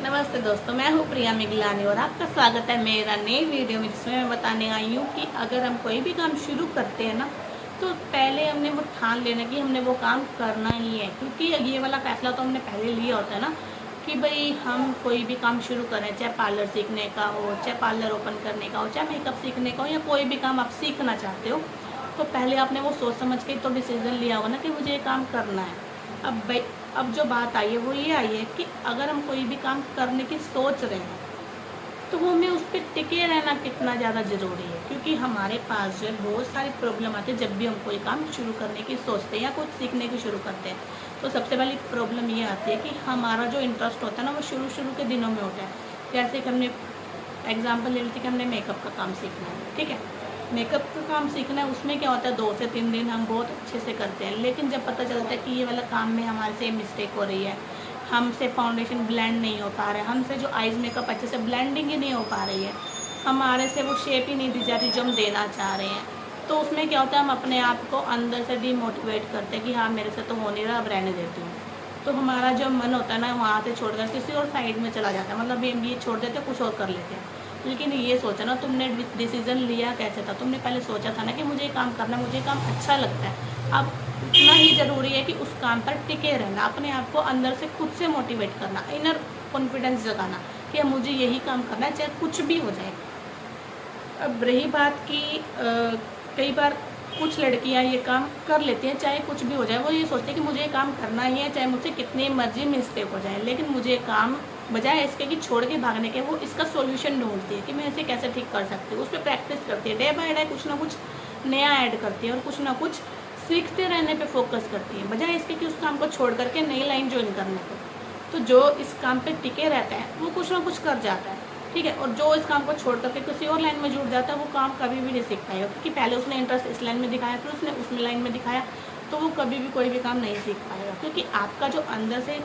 नमस्ते दोस्तों, मैं हूँ प्रिया मिगलानी और आपका स्वागत है मेरा नई वीडियो में, जिसमें मैं बताने आई हूँ कि अगर हम कोई भी काम शुरू करते हैं ना, तो पहले हमने वो ठान लेना कि हमने वो काम करना ही है। क्योंकि ये वाला फैसला तो हमने पहले लिया होता है ना कि भाई हम कोई भी काम शुरू करें, चाहे पार्लर सीखने का हो, चाहे पार्लर ओपन करने का हो, चाहे मेकअप सीखने का हो, या कोई भी काम आप सीखना चाहते हो, तो पहले आपने वो सोच समझ के तो डिसीज़न लिया होगा ना कि मुझे ये काम करना है। अब जो बात आई है वो ये आई है कि अगर हम कोई भी काम करने की सोच रहे हैं, तो वो हमें उस पर टिके रहना कितना ज़्यादा ज़रूरी है। क्योंकि हमारे पास जो है बहुत सारी प्रॉब्लम आती है जब भी हम कोई काम शुरू करने की सोचते हैं या कुछ सीखने की शुरू करते हैं। तो सबसे पहली प्रॉब्लम ये आती है कि हमारा जो इंटरेस्ट होता है ना, वो शुरू के दिनों में होता है। जैसे कि हमने एग्जाम्पल ले लेते कि हमने मेकअप का काम सीखना है, ठीक है। मेकअप का काम सीखना है, उसमें क्या होता है 2 से 3 दिन हम बहुत अच्छे से करते हैं, लेकिन जब पता चलता है कि ये वाला काम में हमारे से मिस्टेक हो रही है, हमसे फाउंडेशन ब्लेंड नहीं हो पा रहा है, हमसे जो आइज़ मेकअप अच्छे से ब्लेंडिंग ही नहीं हो पा रही है, हमारे से वो शेप ही नहीं दी जा रही जो हम देना चाह रहे हैं, तो उसमें क्या होता है हम अपने आप को अंदर से डीमोटिवेट करते हैं कि हाँ मेरे से तो हो नहीं रहा, अब रहने देती हूँ। तो हमारा जो मन होता है ना, वहाँ से छोड़कर किसी और साइड में चला जाता है, मतलब ये छोड़ देते कुछ और कर लेते हैं। लेकिन ये सोचा ना, तुमने डिसीज़न लिया कैसे था, तुमने पहले सोचा था ना कि मुझे ये काम करना, मुझे काम अच्छा लगता है। अब उतना ही ज़रूरी है कि उस काम पर टिके रहना, अपने आप को अंदर से खुद से मोटिवेट करना, इनर कॉन्फिडेंस जगाना कि अब मुझे यही काम करना है, चाहे कुछ भी हो जाए। अब रही बात कि कई बार कुछ लड़कियां ये काम कर लेती हैं, चाहे कुछ भी हो जाए, वो ये सोचते हैं कि मुझे ये काम करना ही है, चाहे मुझसे कितनी मर्जी मिस्टेक हो जाए, लेकिन मुझे ये काम बजाय इसके कि छोड़ के भागने के, वो इसका सॉल्यूशन ढूंढती है कि मैं इसे कैसे ठीक कर सकती हूँ। उस पर प्रैक्टिस करती है, डे बाय डे कुछ ना कुछ नया ऐड करती है और कुछ ना कुछ सीखते रहने पे फोकस करती है, बजाय इसके कि उस काम को छोड़ करके नई लाइन ज्वाइन करने को। तो जो इस काम पे टिके रहता है वो कुछ ना कुछ कर जाता है, ठीक है। और जो इस काम को छोड़ करके किसी और लाइन में जुड़ जाता है, वो काम कभी भी नहीं सीख पाएगा, क्योंकि पहले उसने इंटरेस्ट इस लाइन में दिखाया, फिर उसने उस लाइन में दिखाया, तो वो कभी भी कोई भी काम नहीं सीख पाएगा। क्योंकि आपका जो अंदर से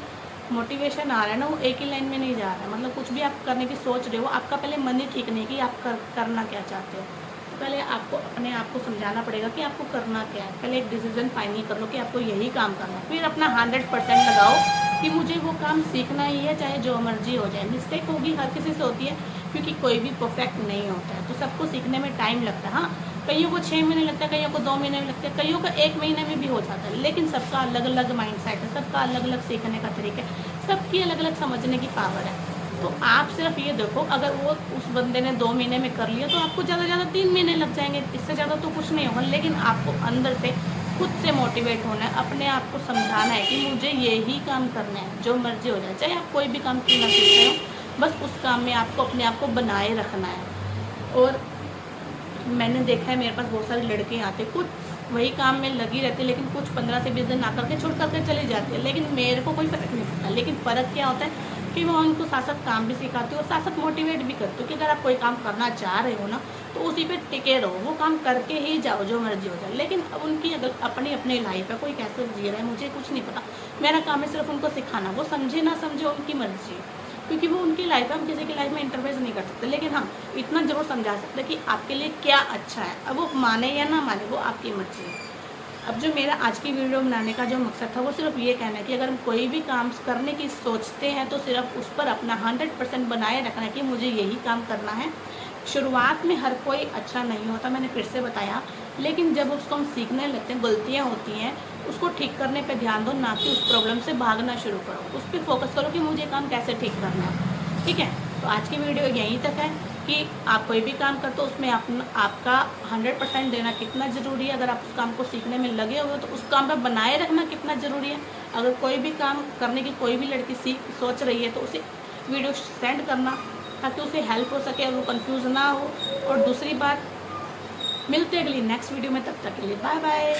मोटिवेशन आ रहा है ना, वो एक ही लाइन में नहीं जा रहा है। मतलब कुछ भी आप करने की सोच रहे हो, आपका पहले मन ही ठीक नहीं कि आप करना क्या चाहते हो। तो पहले आपको अपने आप को समझाना पड़ेगा कि आपको करना क्या है। पहले एक डिसीजन फाइनल कर लो कि आपको यही काम करना है, फिर अपना 100% लगाओ कि मुझे वो काम सीखना ही है, चाहे जो मर्जी हो जाए। मिस्टेक होगी, हर किसी से होती है, क्योंकि कोई भी परफेक्ट नहीं होता है, तो सबको सीखने में टाइम लगता है। हाँ, कईयों को 6 महीने लगता है, कईयों को 2 महीने में लगता है, कईयों का 1 महीने में भी हो जाता है, लेकिन सबका अलग अलग माइंडसेट है, सबका अलग अलग सीखने का तरीका है, सबकी अलग अलग समझने की पावर है। तो आप सिर्फ ये देखो, अगर वो उस बंदे ने 2 महीने में कर लिया, तो आपको ज़्यादा से ज़्यादा 3 महीने लग जाएंगे, इससे ज़्यादा तो कुछ नहीं होगा। लेकिन आपको अंदर से खुद से मोटिवेट होना है, अपने आप को समझाना है कि मुझे यही काम करना है, जो मर्जी हो जाए, चाहे आप कोई भी काम क्यों ना सीख रहे हो, बस उस काम में आपको अपने आप को बनाए रखना है। और मैंने देखा है, मेरे पास बहुत सारी लड़कियाँ आते, कुछ वही काम में लगी रहती है, लेकिन कुछ 15 से 20 दिन आकर के छोड़ करके चली जाती है, लेकिन मेरे को कोई फ़र्क नहीं पड़ता। लेकिन फ़र्क क्या होता है कि मैं उनको साथ साथ काम भी सिखाती हूँ और साथ साथ मोटिवेट भी करती हूँ कि अगर आप कोई काम करना चाह रहे हो ना, तो उसी पे टिके रहो, वो काम करके ही जाओ, जो मर्जी हो जाए। लेकिन अब उनकी अगर अपनी अपनी लाइफ है, कोई कैसे जी रहा है मुझे कुछ नहीं पता, मेरा काम है सिर्फ उनको सिखाना, वो समझे ना समझे उनकी मर्जी है, क्योंकि वो उनकी लाइफ है, हम किसी की लाइफ में इंटरफेस नहीं कर सकते। लेकिन हाँ, इतना ज़रूर समझा सकते कि आपके लिए क्या अच्छा है। अब वो माने या ना माने, वो आपकी मर्जी है। अब जो मेरा आज की वीडियो बनाने का जो मकसद था, वो सिर्फ ये कहना है कि अगर हम कोई भी काम करने की सोचते हैं, तो सिर्फ उस पर अपना 100% बनाए रखना है कि मुझे यही काम करना है। शुरुआत में हर कोई अच्छा नहीं होता, मैंने फिर से बताया, लेकिन जब उसको हम सीखने लगते हैं, गलतियाँ होती हैं, उसको ठीक करने पे ध्यान दो, ना कि उस प्रॉब्लम से भागना शुरू करो। उस पर फोकस करो कि मुझे काम कैसे ठीक करना है, ठीक है। तो आज की वीडियो यहीं तक है कि आप कोई भी काम करते हो, उसमें आपका 100% देना कितना ज़रूरी है। अगर आप उस काम को सीखने में लगे हुए हो, तो उस काम पर बनाए रखना कितना ज़रूरी है। अगर कोई भी काम करने की कोई भी लड़की सोच रही है, तो उसे वीडियो सेंड करना, ताकि उसे हेल्प हो सके और वो कंफ्यूज ना हो। और दूसरी बात, मिलते हैं अगली नेक्स्ट वीडियो में, तब तक के लिए बाय बाय।